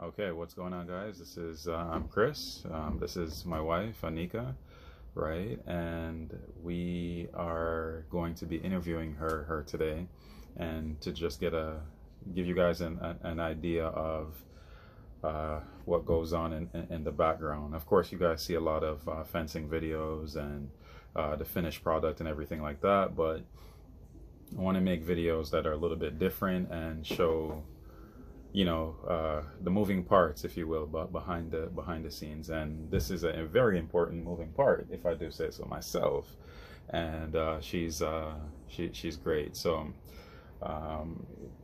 Okay, what's going on, guys? This is I'm Chris. This is my wife, Anika, right? And we are going to be interviewing her today, and to just give you guys an idea of what goes on in the background. Of course, you guys see a lot of fencing videos and the finished product and everything like that, but I want to make videos that are a little bit different and show the moving parts, if you will, but behind the scenes. And this is a very important moving part, if I do say so myself. And she's great. So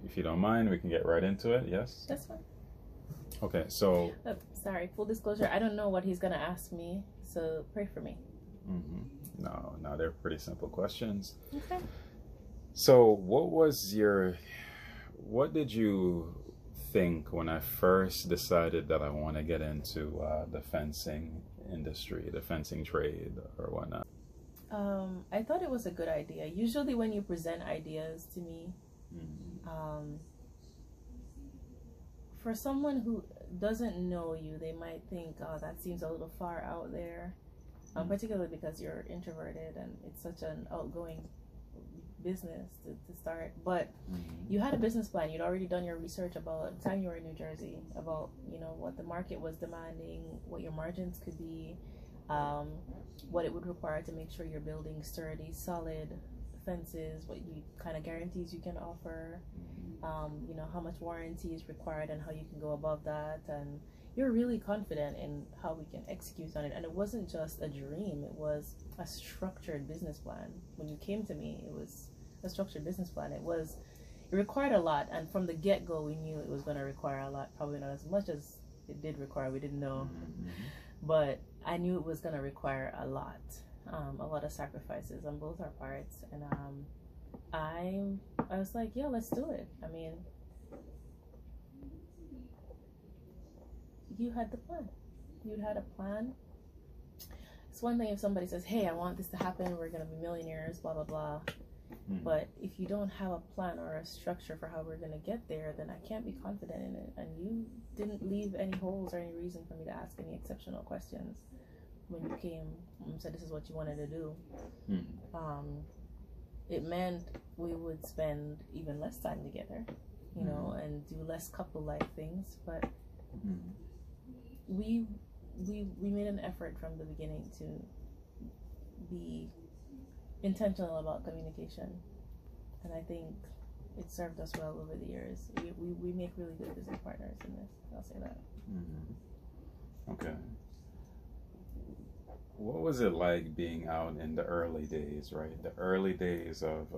if you don't mind, we can get right into it. Yes, that's fine. Okay, so sorry, full disclosure, I don't know what he's gonna ask me, so pray for me. No, they're pretty simple questions. Okay. So what did you think when I first decided that I want to get into the fencing industry, the fencing trade or whatnot? I thought it was a good idea. Usually when you present ideas to me, for someone who doesn't know you, they might think, oh, that seems a little far out there, particularly because you're introverted and it's such an outgoing business to start. But you had a business plan. You'd already done your research about the time you were in New Jersey, about what the market was demanding, what your margins could be, what it would require to make sure you're building sturdy, solid fences, what you kind of guarantees you can offer, how much warranty is required and how you can go above that. And you're really confident in how we can execute on it. And it wasn't just a dream, it was a structured business plan. When you came to me, it was a structured business plan. It required a lot, and from the get-go we knew it was going to require a lot. Probably not as much as it did require, we didn't know, but I knew it was going to require a lot of sacrifices on both our parts. And I was like, yeah, let's do it. I mean, you had the plan. You had a plan. It's one thing if somebody says, hey, I want this to happen, we're going to be millionaires, blah, blah, blah. But if you don't have a plan or a structure for how we're going to get there, then I can't be confident in it. And you didn't leave any holes or any reason for me to ask any exceptional questions when you came and said this is what you wanted to do. It meant we would spend even less time together, and do less couple-like things. But we made an effort from the beginning to be intentional about communication, and I think it served us well over the years. We make really good business partners in this. I'll say that. Okay. What was it like being out in the early days, right? The early days of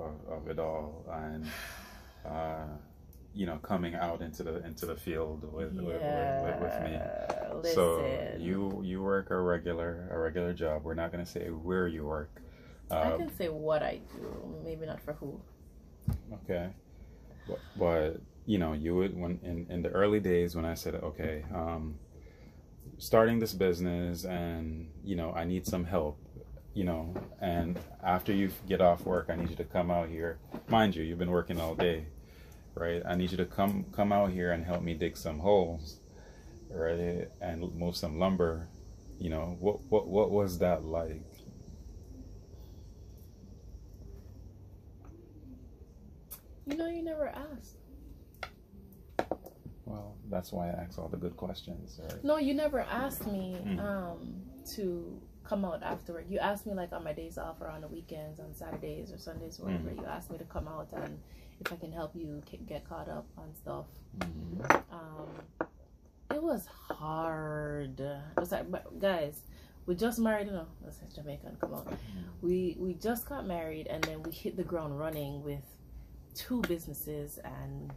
it all, and coming out into the field with me. Listen. So you work a regular job. We're not going to say where you work. I can say what I do, maybe not for who. Okay, but you would, when in the early days when I said, okay, starting this business, and I need some help, and after you get off work, I need you to come out here. Mind you, you've been working all day, right? I need you to come out here and help me dig some holes, right, and move some lumber. What was that like? You never asked. Well, that's why I ask all the good questions. Right? No, you never asked me to come out after work. You asked me like on my days off or on the weekends, on Saturdays or Sundays or whatever. You asked me to come out and if I can help you get caught up on stuff. It was hard. It was like, guys, we just married. That's Jamaican. Come on. We just got married, and then we hit the ground running with 2 businesses and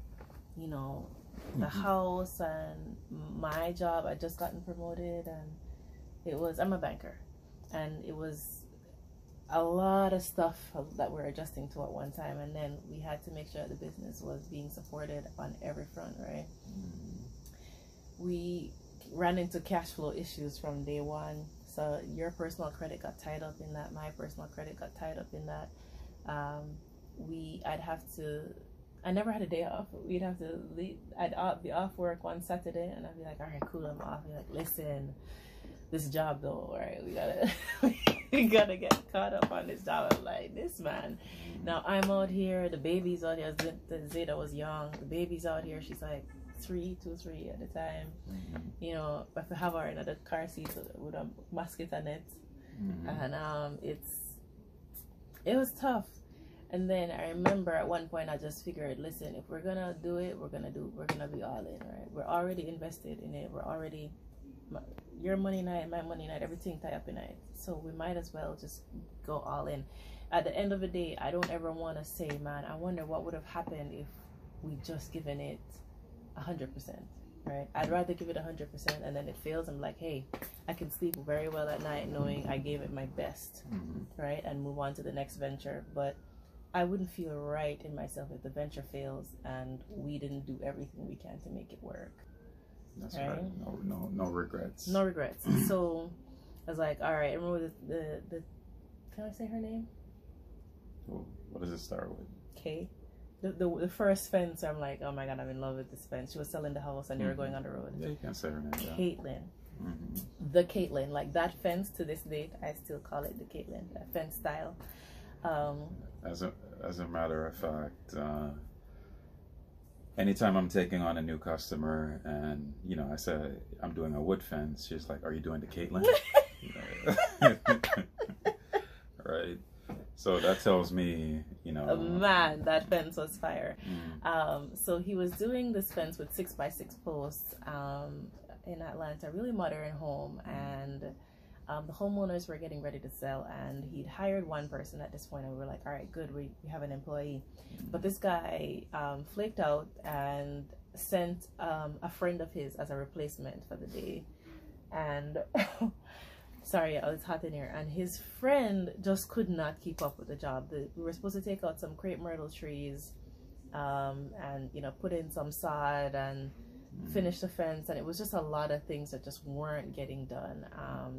the house and my job. I just gotten promoted, and I'm a banker, and it was a lot of stuff that we're adjusting to at one time, and then we had to make sure the business was being supported on every front, right? We ran into cash flow issues from day one. So your personal credit got tied up in that, my personal credit got tied up in that. I'd have to I never had a day off. We'd have to leave. Be off work one Saturday, and I'd be like, all right, cool, I'm off. Be like, listen, this job though, right? We gotta we gotta get caught up on this job. I'm like, this man. Now I'm out here. The baby's out here. Zeta was young. The baby's out here. She's like 3 at the time. You know, I have to have her in the car seat with a mosquito net, and it was tough. And then I remember at one point I just figured, listen, if we're gonna do it, we're gonna be all in, right? We're already invested in it. We're already your money night, my money night, everything tie up in it. So we might as well just go all in. At the end of the day, I don't ever want to say, man, I wonder what would have happened if we just given it 100%, right? I'd rather give it 100% and then it fails. I'm like, hey, I can sleep very well at night knowing I gave it my best, right? And move on to the next venture. But I wouldn't feel right in myself if the venture fails and we didn't do everything we can to make it work. That's right. No regrets. No regrets. So I was like, all right. I remember the can I say her name? What does it start with? K. The first fence. I'm like, oh my god, I'm in love with this fence. She was selling the house and they were going on the road. Yeah, you can say her name. Caitlin. The Caitlin, like that fence to this date, I still call it the Caitlin, that fence style. As a matter of fact, anytime I'm taking on a new customer and, you know, I said I'm doing a wood fence, she's like, are you doing the Caitlin? Right? So that tells me, you know. Man, that fence was fire. So he was doing this fence with 6x6 posts in Atlanta, really modern home. And the homeowners were getting ready to sell, and he'd hired one person at this point, and we were like, all right, good, we have an employee. But this guy flaked out and sent a friend of his as a replacement for the day. And sorry, it's hot in here. And his friend just could not keep up with the job. We were supposed to take out some crepe myrtle trees and, you know, put in some sod and finish the fence, and it was just a lot of things that just weren't getting done.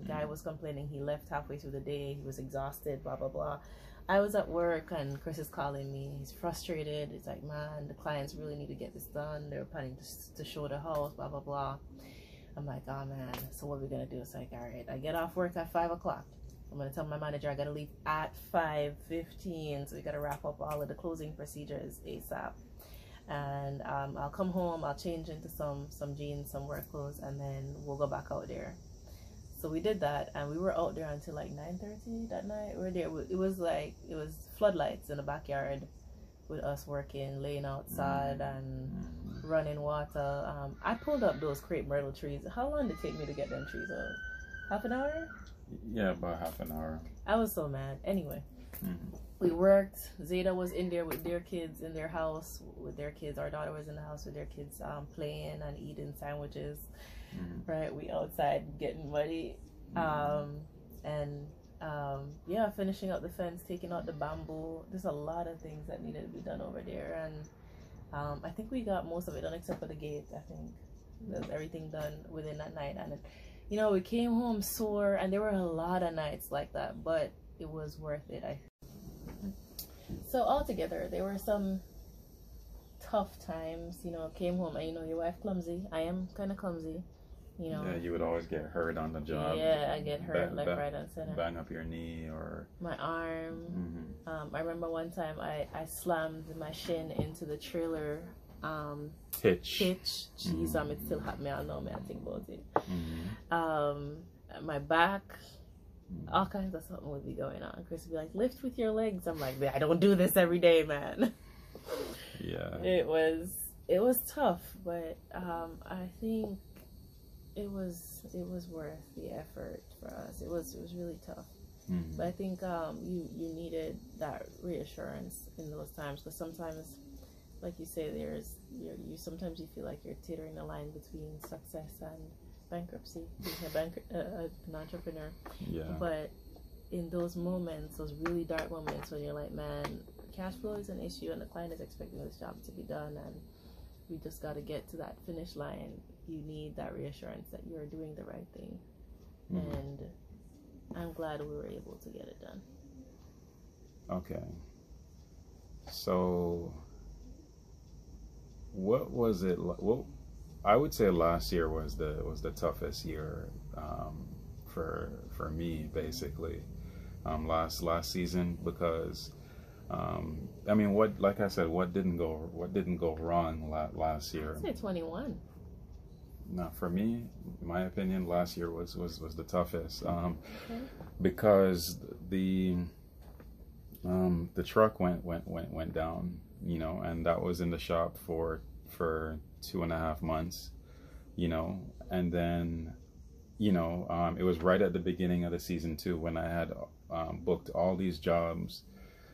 Guy was complaining he left halfway through the day, he was exhausted, blah blah blah. I was at work and Chris is calling me. He's frustrated. He's like, man, the clients really need to get this done. They're planning to show the house, blah blah blah. I'm like, oh man, so what are we gonna do? It's like, all right, I get off work at 5 o'clock. I'm gonna tell my manager I gotta leave at 5:15, so we gotta wrap up all of the closing procedures ASAP. And I'll come home, I'll change into some jeans, some work clothes, and then we'll go back out there. So we did that, and we were out there until like 9:30 that night. We were there. It was floodlights in the backyard with us working, laying outside and running water. I pulled up those crepe myrtle trees. How long did it take me to get them trees up? Half an hour? Yeah, about half an hour. I was so mad. Anyway. We worked. Zeta was in there with their kids in their house with their kids. Our daughter was in the house with their kids playing and eating sandwiches. Right, we outside getting muddy. Finishing up the fence, taking out the bamboo. There's a lot of things that needed to be done over there, and I think we got most of it done except for the gate. I think there's everything done within that night, and you know, we came home sore, and there were a lot of nights like that, but it was worth it. So altogether, there were some tough times. You know, came home and, you know, your wife clumsy. I am kind of clumsy, you know. Yeah, you would always get hurt on the job. Yeah, I get hurt left, right, and center. Bang up your knee or my arm. I remember one time I slammed my shin into the trailer hitch. Jeez, it still hurt me. I know me. I think about it. My back. All kinds of something would be going on. Chris would be like, lift with your legs. I'm like, I don't do this every day, man. Yeah. It was tough, but I think it was worth the effort for us. It was really tough. But I think you needed that reassurance in those times, because sometimes, like you say, sometimes you feel like you're teetering the line between success and bankruptcy, being an entrepreneur. Yeah. But in those moments, those really dark moments when you're like, man, cash flow is an issue and the client is expecting this job to be done and we just got to get to that finish line, you need that reassurance that you're doing the right thing. And I'm glad we were able to get it done. Okay. So what was it? What I would say last year was the toughest year for me, basically. Last season, because I mean, what, like I said, what didn't go wrong last year? I'd say 21. Now, for me, in my opinion, last year was the toughest, Okay. because the truck went down, you know, and that was in the shop for 2.5 months, you know, and then, you know, it was right at the beginning of the season too, when I had booked all these jobs,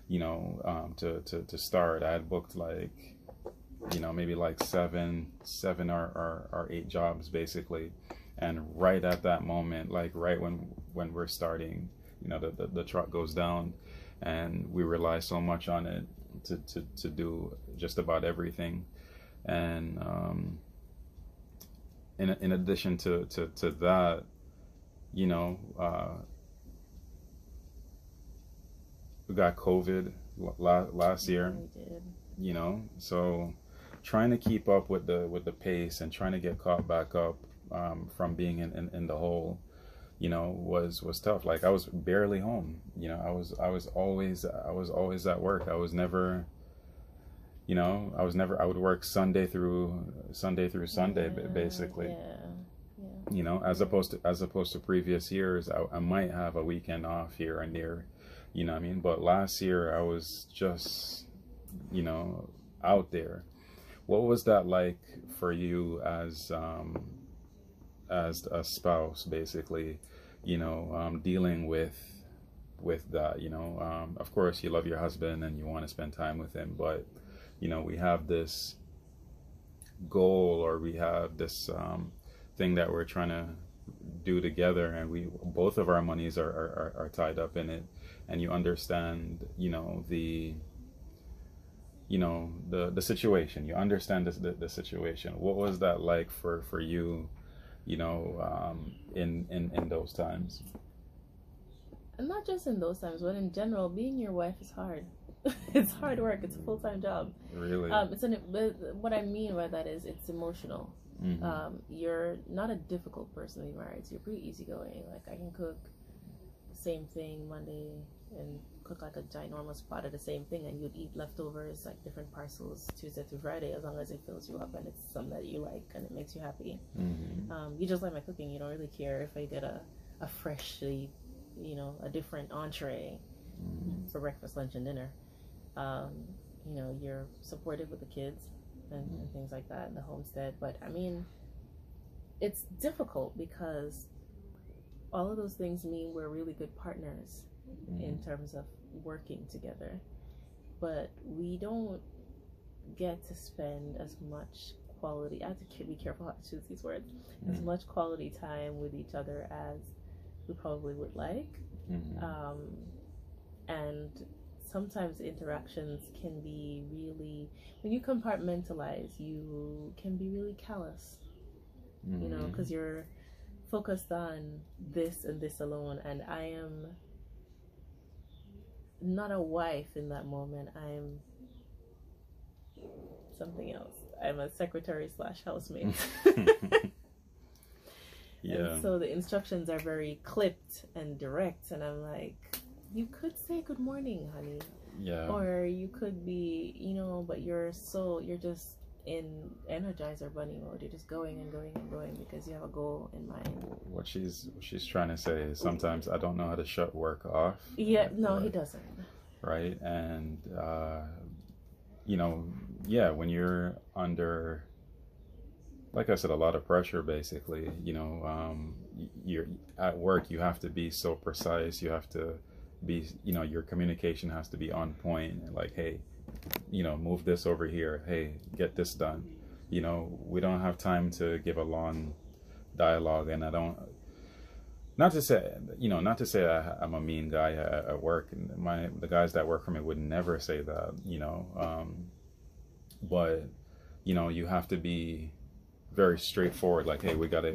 you know, to start. I had booked, like, you know, maybe like seven or 8 jobs basically, and right at that moment, like right when we're starting, you know, the truck goes down, and we rely so much on it to do just about everything. And in addition to that, you know, we got COVID last year, We did. you know, so trying to keep up with the pace and trying to get caught back up, from being in the hole, you know, was tough. Like, I was barely home, you know. I was always at work. I was never, you know, I would work Sunday through Sunday, basically. Yeah. You know, as opposed to previous years, I might have a weekend off here and there, you know what I mean? But last year I was just, you know, out there. What was that like for you as a spouse, basically, you know, dealing with that, you know? Of course, you love your husband and you want to spend time with him, but, you know, we have this goal, or we have this thing that we're trying to do together, and we both of our monies are tied up in it, and you understand, you know, the situation. You understand the situation. What was that like for you, you know, in those times? And not just in those times, but in general, being your wife is hard. It's hard work. It's a full-time job. Really? What I mean by that is it's emotional. Mm-hmm. You're not a difficult person to be married to. You're pretty easygoing. Like, I can cook the same thing Monday and cook like a ginormous pot of the same thing, and you'd eat leftovers, like different parcels, Tuesday through Friday, as long as it fills you up and it's something that you like and it makes you happy. Mm-hmm. You just like my cooking. You don't really care if I get a freshly, you know, a different entree Mm-hmm. for breakfast, lunch, and dinner. You know, you're supportive with the kids and things like that in the homestead. But I mean, it's difficult because all of those things mean we're really good partners in terms of working together, but we don't get to spend as much quality, I have to be careful how to choose these words, as much quality time with each other as we probably would like. And sometimes interactions can be really, when you compartmentalize, you can be really callous, you know, because you're focused on this and this alone. And I am not a wife in that moment. I'm something else. I'm a secretary / housemate. Yeah. And so the instructions are very clipped and direct, and I'm like, you could say good morning, honey. Yeah. Or you could be, you know, but you're just in Energizer Bunny mode. You're just going and going and going because you have a goal in mind. What she's trying to say is, sometimes I don't know how to shut work off. Yeah, no, he doesn't. Right? And you know, yeah, when you're under, like I said, a lot of pressure, basically, you know, you're at work, you have to be so precise, you have to be, you know, your communication has to be on point, like, hey, you know, move this over here, hey, get this done. You know, we don't have time to give a long dialogue, and I don't, not to say I'm a mean guy at work. The guys that work for me would never say that, you know, but, you know, you have to be very straightforward, like, hey, we gotta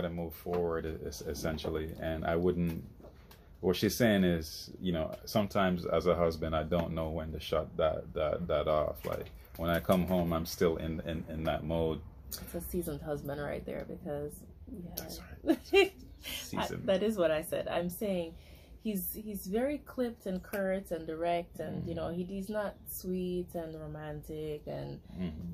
move forward, essentially. And I wouldn't what she's saying is, you know, sometimes as a husband, I don't know when to shut that off. Like when I come home, I'm still in that mode. It's a seasoned husband right there, because That's right. that is what I said. I'm saying he's very clipped and curt and direct, and you know, he's not sweet and romantic and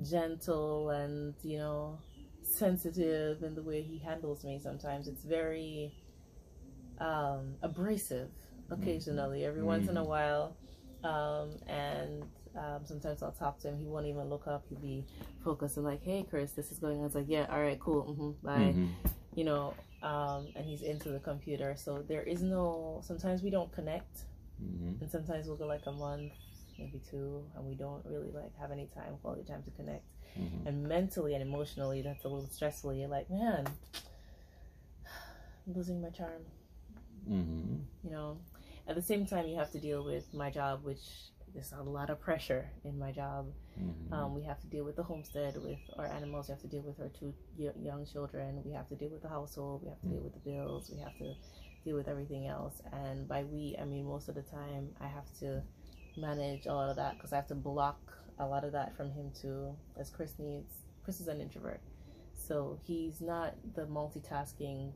gentle and, you know, sensitive in the way he handles me. Sometimes it's very abrasive occasionally, every once in a while, and sometimes I'll talk to him, he won't even look up, he'll be focused and like, hey Chris, this is going on. It's like, yeah, all right, cool, bye. You know, and he's into the computer, so there is no, sometimes we don't connect, and sometimes we'll go like a month, maybe 2, and we don't really like have any quality time to connect. And mentally and emotionally, that's a little stressful. You're like, man, I'm losing my charm. You know, at the same time, you have to deal with my job, which there's a lot of pressure in my job. We have to deal with the homestead, with our animals. We have to deal with our 2 young children. We have to deal with the household. We have to deal with the bills. We have to deal with everything else. And by we, I mean most of the time, I have to manage a lot of that, because I have to block a lot of that from him too, as Chris needs. Chris is an introvert, so he's not the multitasking,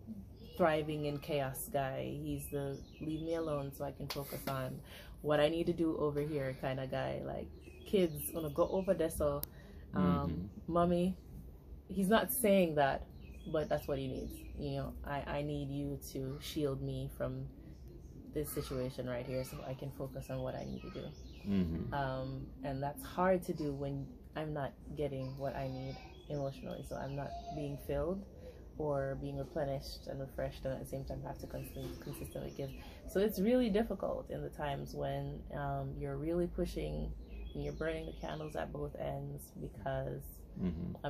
thriving in chaos guy. He's the leave me alone so I can focus on what I need to do over here kind of guy. Like, kids wanna go over there, so mommy, he's not saying that, but that's what he needs. You know, I need you to shield me from this situation right here so I can focus on what I need to do. And that's hard to do when I'm not getting what I need emotionally, so I'm not being filled or being replenished and refreshed, and at the same time have to consistently give. So it's really difficult in the times when you're really pushing and you're burning the candles at both ends, because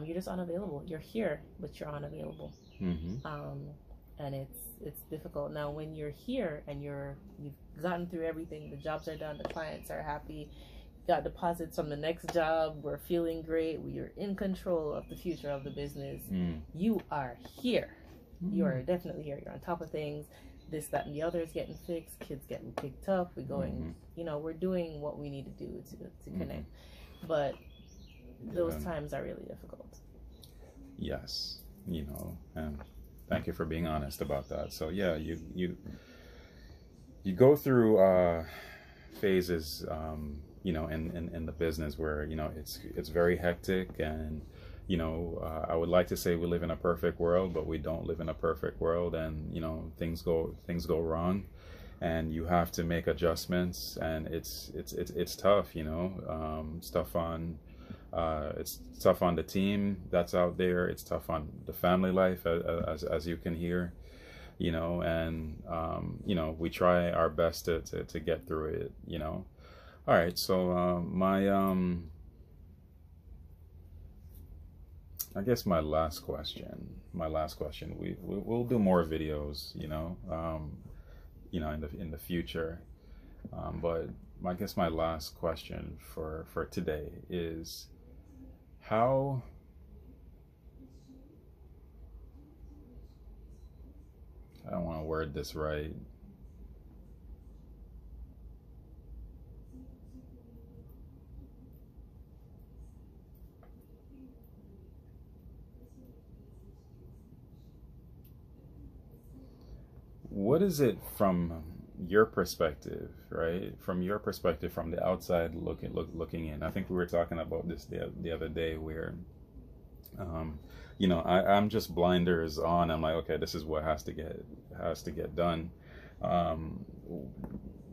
you're just unavailable. You're here, but you're unavailable. And it's difficult. Now when you're here and you've gotten through everything, the jobs are done, the clients are happy, got deposits from the next job, we're feeling great, we're in control of the future of the business, you are here. You are definitely here. You're on top of things. This, that, and the other is getting fixed. Kids getting picked up. We're going, you know, we're doing what we need to do to connect. But those times are really difficult. Yes, you know, and thank you for being honest about that. So yeah, you go through phases, you know, in the business where, you know, it's very hectic, and you know, I would like to say we live in a perfect world, but we don't live in a perfect world, and you know, things go wrong, and you have to make adjustments, and it's tough, you know. It's tough on the team that's out there. It's tough on the family life, as you can hear, you know, and you know, we try our best to get through it, you know. All right, so I guess my last question, we'll do more videos, you know, in the future, but I guess my last question for today is, how I don't want to word this right. What is it from your perspective, right? From your perspective, from the outside looking in. I think we were talking about this the other day, where, you know, I'm just blinders on. I'm like, okay, this is what has to get done.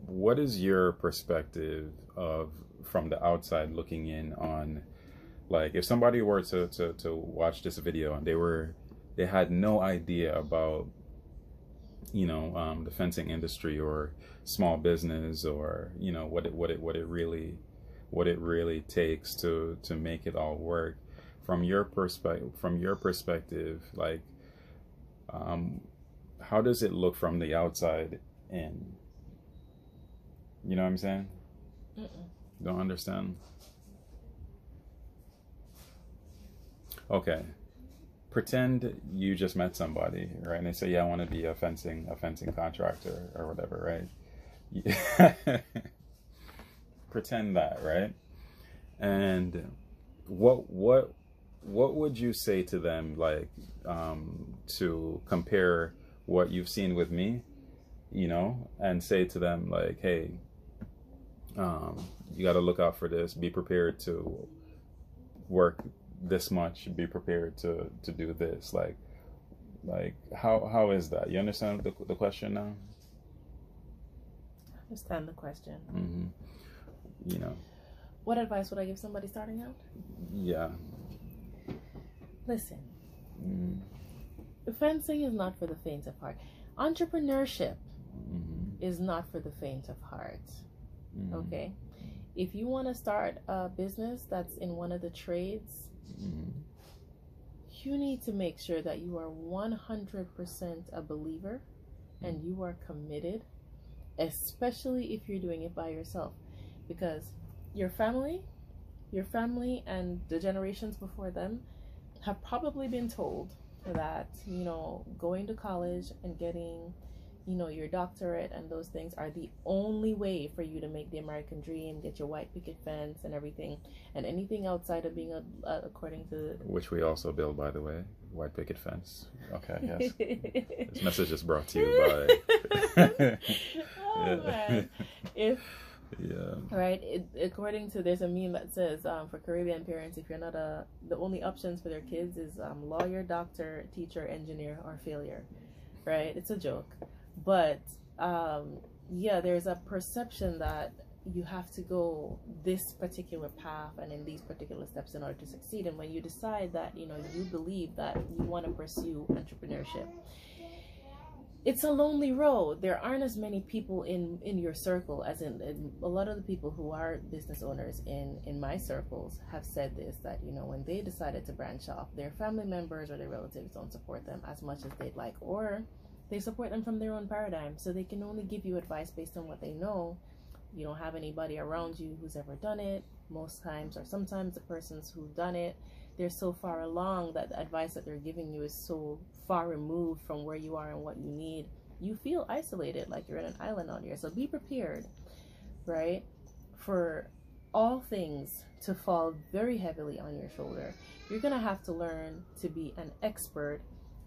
What is your perspective from the outside looking in on, like, if somebody were to watch this video and they had no idea about, you know, the fencing industry or small business, or you know, what it really takes to make it all work, from your perspective, like, how does it look from the outside in? You know what I'm saying? Don't understand? Okay. pretend you just met somebody, right? And they say, "Yeah, I want to be a fencing contractor or whatever," right? Pretend that, right? And what would you say to them, like, to compare what you've seen with me, and say to them, like, hey, you got to look out for this, be prepared to work this much, be prepared to do this, like how is that? You understand the question now? I understand the question. Mm-hmm. What advice would I give somebody starting out? Yeah. Listen, Mm-hmm. fencing is not for the faint of heart. Entrepreneurship Mm-hmm. is not for the faint of heart. Mm-hmm. Okay? If you want to start a business that's in one of the trades, Mm-hmm. you need to make sure that you are 100% a believer and you are committed, especially if you're doing it by yourself. Because your family and the generations before them have probably been told that, going to college and getting, your doctorate and those things are the only way for you to make the American dream, get your white picket fence and everything. And anything outside of being according to... Which we also build, by the way, white picket fence. Okay, yes. This message is brought to you by... Man. If... Yeah. Right. According to, there's a meme that says, for Caribbean parents, if you're not the only options for their kids is lawyer, doctor, teacher, engineer, or failure. Right. It's a joke, but there's a perception that you have to go this particular path and in these particular steps in order to succeed. And when you decide that you believe that you want to pursue entrepreneurship, it's a lonely road. There aren't as many people in your circle, as in a lot of the people who are business owners in my circles have said this, that when they decided to branch off, their family members or their relatives don't support them as much as they'd like, or they support them from their own paradigm, so they can only give you advice based on what they know. You don't have anybody around you who's ever done it most times, or sometimes the persons who've done it, they're so far along that the advice that they're giving you is so far removed from where you are and what you need. You feel isolated, like you're in an island out here. So be prepared, right, for all things to fall very heavily on your shoulder. You're going to have to learn to be an expert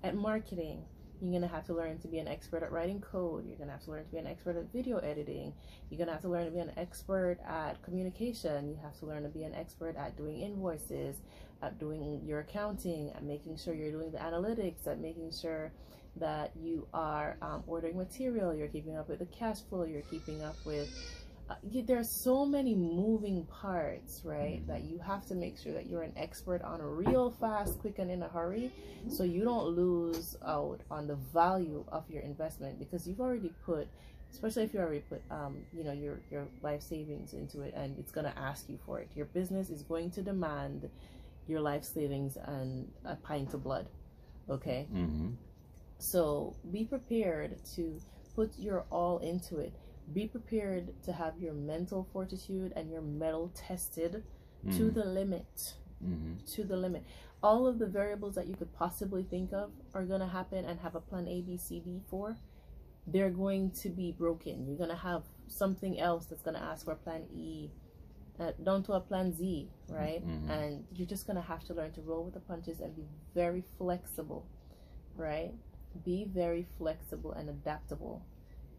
at marketing. You're going to have to learn to be an expert at writing code. You're going to have to learn to be an expert at video editing. You're going to have to learn to be an expert at communication. You have to learn to be an expert at doing invoices, at doing your accounting, at making sure you're doing the analytics, at making sure that you are ordering material, you're keeping up with the cash flow, you're keeping up with... there's so many moving parts, right, that you have to make sure that you're an expert on real fast, quick, and in a hurry, so you don't lose out on the value of your investment, because you've already put, especially if you already put your life savings into it, and it's going to ask you for it. Your business is going to demand your life savings and a pint of blood. Okay? Mm-hmm. So be prepared to put your all into it. Be prepared to have your mental fortitude and your mettle tested to the limit. To the limit. All of the variables that you could possibly think of are going to happen, and have a plan A, B, C, D for. They're going to be broken. You're going to have something else that's going to ask for plan E, down to a plan Z, right? And you're just going to have to learn to roll with the punches and be very flexible, right? Be very flexible and adaptable.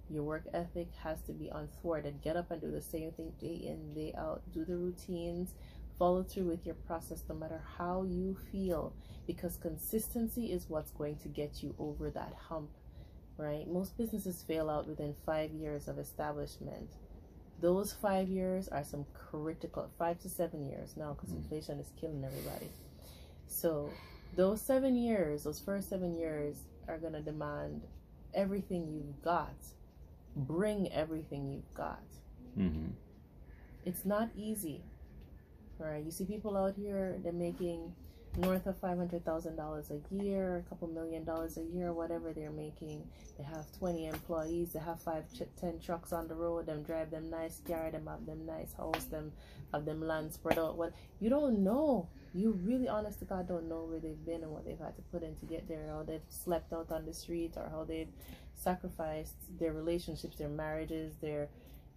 Your work ethic has to be unthwarted. Get up and do the same thing day in, day out. Do the routines. Follow through with your process no matter how you feel, because consistency is what's going to get you over that hump, right? Most businesses fail out within 5 years of establishment. Those 5 years are some critical, 5 to 7 years now, because inflation is killing everybody. So those 7 years, those first 7 years are going to demand everything you've got. Bring everything you've got. It's not easy, right? You see people out here, they're making north of $500,000 a year, a couple $1 million a year, whatever they're making. They have 20 employees, they have 10 trucks on the road, them drive them nice car, them have them nice house, them have them land spread out. What you don't know you really, honest to God, don't know where they've been and what they've had to put in to get there, how they've slept out on the street, or how they've sacrificed their relationships, their marriages, their,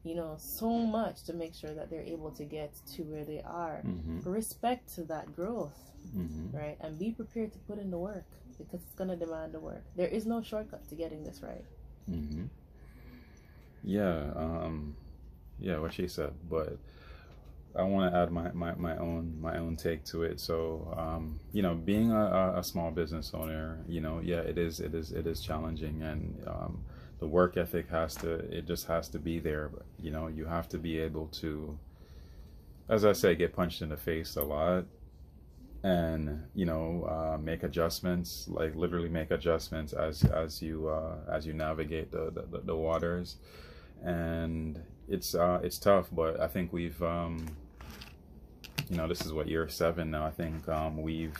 you know, so much to make sure that they're able to get to where they are. Respect to that growth, right? And be prepared to put in the work, because it's going to demand the work. There is no shortcut to getting this right. Yeah, what she said, but I want to add my own take to it. So, you know, being a small business owner, you know, yeah, it is challenging, and the work ethic just has to be there. But, you know, you have to be able to, as I say, get punched in the face a lot, and, you know, make adjustments, like literally make adjustments as you navigate the waters. And it's tough, but I think we've you know, this is what, year 7 now. I think we've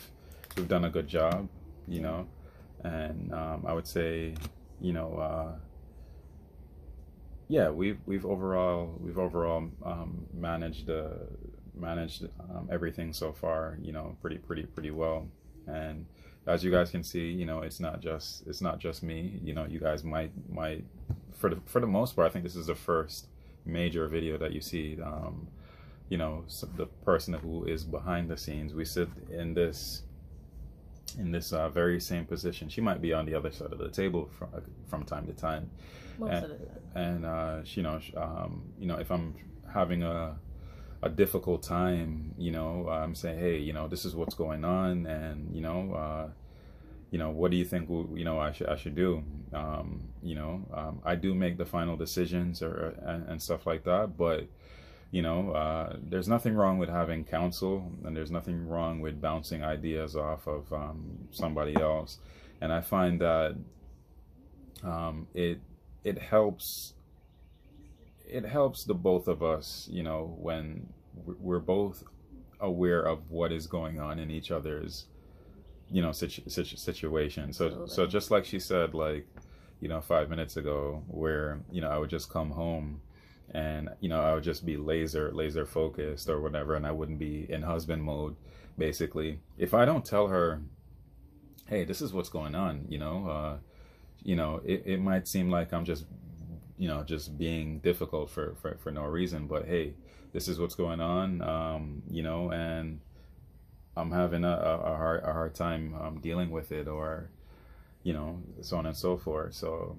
done a good job, you know, and I would say, you know, yeah, we've overall managed everything so far, you know, pretty well. And as you guys can see, you know, it's not just me. You know, you guys might for the most part, I think this is the first major video that you see. You know, the person who is behind the scenes. We sit in this very same position. She might be on the other side of the table from time to time. Most of the time. And you know, if I'm having a difficult time, you know, I'm saying, hey, you know, this is what's going on, and you know, what do you think, you know, I should do? You know, I do make the final decisions and stuff like that, but you know, there's nothing wrong with having counsel, and there's nothing wrong with bouncing ideas off of somebody else. And I find that it helps the both of us, you know, when we're both aware of what is going on in each other's, you know, situation. So just like she said, like, you know, 5 minutes ago, where, you know, I would just come home and, you know, I would just be laser focused or whatever, and I wouldn't be in husband mode, basically. If I don't tell her, hey, this is what's going on, you know, it might seem like I'm just, you know, just being difficult for no reason, but hey, this is what's going on, you know, and I'm having a hard time dealing with it, or, you know, so on and so forth. So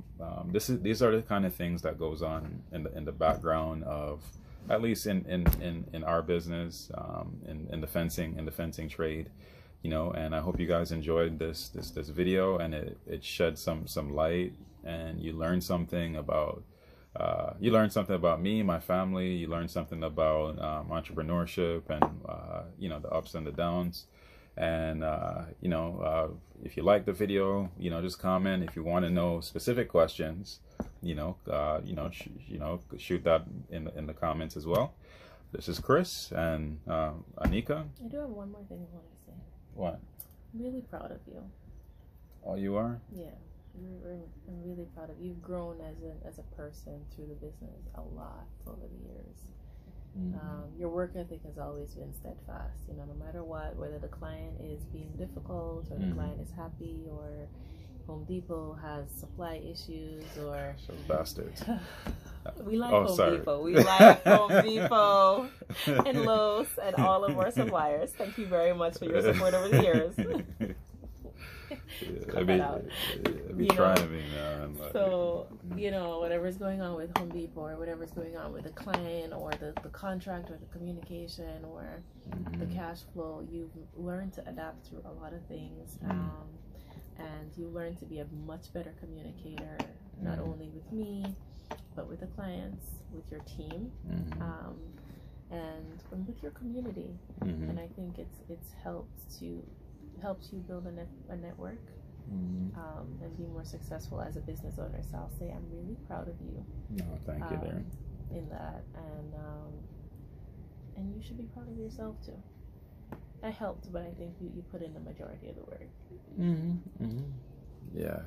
these are the kind of things that goes on in the background of, at least in our business, in the fencing trade, you know. And I hope you guys enjoyed this video, and it shed some light, and you learned something about me, my family. You learned something about entrepreneurship, and you know, the ups and the downs. And you know, if you like the video, you know, just comment. If you want to know specific questions, you know, shoot that in the comments as well. This is Chris and Anika. I do have one more thing I want to say. What? I'm really proud of you. Oh, you are? Yeah, I'm really proud of you. You've grown as a person through the business a lot over the years. Your work ethic has always been steadfast, you know, no matter what, whether the client is being difficult, or the client is happy, or Home Depot has supply issues, or those bastards. We like Home Depot. We like Home Depot and Lowe's and all of our suppliers. Thank you very much for your support over the years. I'd be trying me, man. So, you know, whatever's going on with Home Depot, or whatever's going on with the client, or the contract, or the communication, or the cash flow, you've learned to adapt through a lot of things. And you learn to be a much better communicator, not only with me, but with the clients, with your team, and with your community. And I think it's helps you build a network, and be more successful as a business owner. So I'll say I'm really proud of you. No, thank you, there. In that, and you should be proud of yourself too. I helped, but I think you put in the majority of the work. Yeah,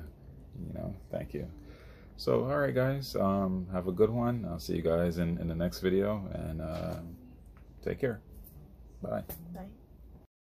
you know, thank you. So, all right, guys, have a good one. I'll see you guys in the next video, and take care. Bye. Bye.